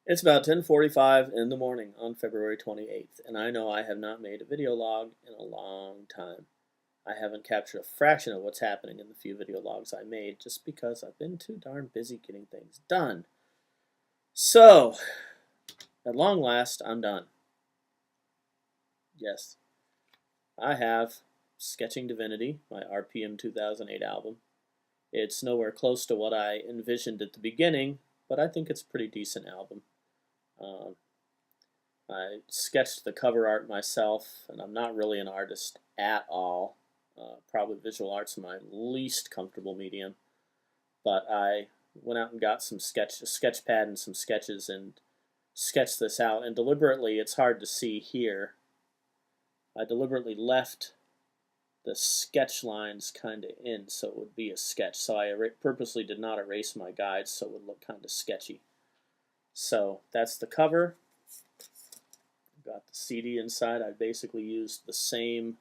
It's about 10:45 in the morning on February 28th, and I know I have not made a video log in a long time. I haven't captured a fraction of what's happening in the few video logs I made just because I've been too darn busy getting things done. So, at long last, I'm done. Yes, I have Sketching Divinity, my RPM 2008 album. It's nowhere close to what I envisioned at the beginning, but I think it's a pretty decent album. Um, I sketched the cover art myself, and I'm not really an artist at all. Probably visual art's my least comfortable medium, but I went out and got a sketch pad and some sketches and sketched this out. And deliberately, it's hard to see here, I deliberately left the sketch lines kind of in so it would be a sketch. So I purposely did not erase my guides so it would look kind of sketchy. So that's the cover. Got the CD inside. I basically used the same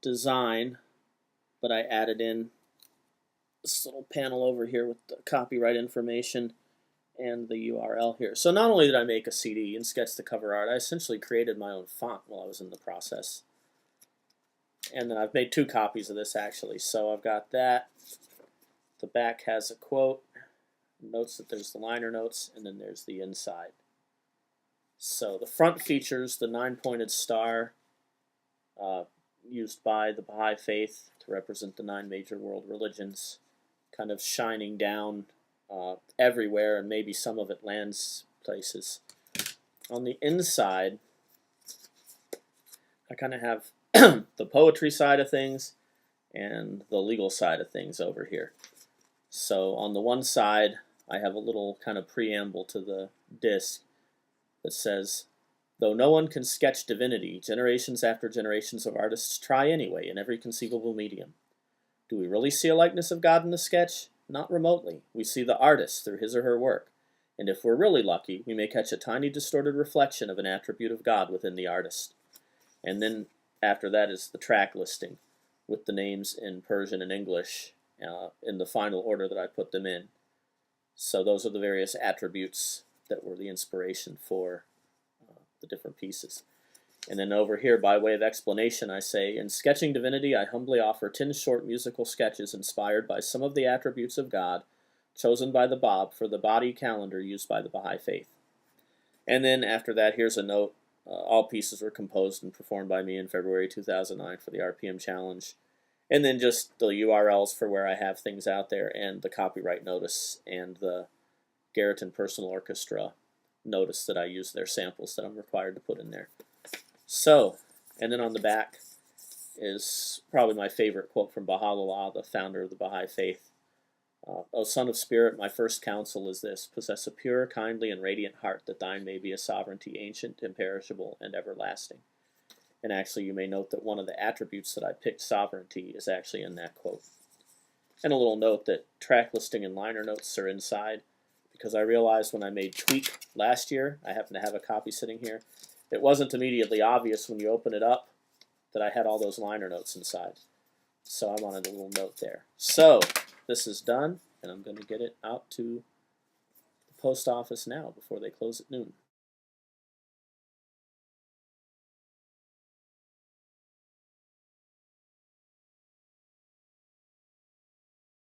design, but I added in this little panel over here with the copyright information and the URL here. So not only did I make a CD and sketch the cover art, I essentially created my own font while I was in the process. And then I've made two copies of this actually. So I've got that. The back has a quote, notes that there's the liner notes, and then there's the inside. So the front features the 9-pointed star used by the Baha'i Faith to represent the 9 major world religions, kind of shining down everywhere, and maybe some of it lands places. On the inside, I kind of have the poetry side of things and the legal side of things over here. So on the one side, I have a little kind of preamble to the disc that says, though no one can sketch divinity, generations after generations of artists try anyway in every conceivable medium. Do we really see a likeness of God in the sketch? Not remotely. We see the artist through his or her work. And if we're really lucky, we may catch a tiny distorted reflection of an attribute of God within the artist. And then after that is the track listing with the names in Persian and English in the final order that I put them in. So those are the various attributes that were the inspiration for the different pieces. And then over here, by way of explanation, I say, in Sketching Divinity, I humbly offer 10 short musical sketches inspired by some of the attributes of God chosen by the Bab for the body calendar used by the Baha'i Faith. And then after that, here's a note. All pieces were composed and performed by me in February 2009 for the RPM Challenge. And then just the URLs for where I have things out there, and the copyright notice, and the Garriton Personal Orchestra notice that I use their samples that I'm required to put in there. So, and then on the back is probably my favorite quote from Baha'u'llah, the founder of the Baha'i Faith. O Son of Spirit, my first counsel is this: possess a pure, kindly, and radiant heart, that thine may be a sovereignty ancient, imperishable, and everlasting. And actually, you may note that one of the attributes that I picked, sovereignty, is actually in that quote. And a little note that track listing and liner notes are inside, because I realized when I made Tweak last year, I happen to have a copy sitting here, it wasn't immediately obvious when you open it up that I had all those liner notes inside. So I wanted a little note there. So this is done, and I'm going to get it out to the post office now before they close at noon.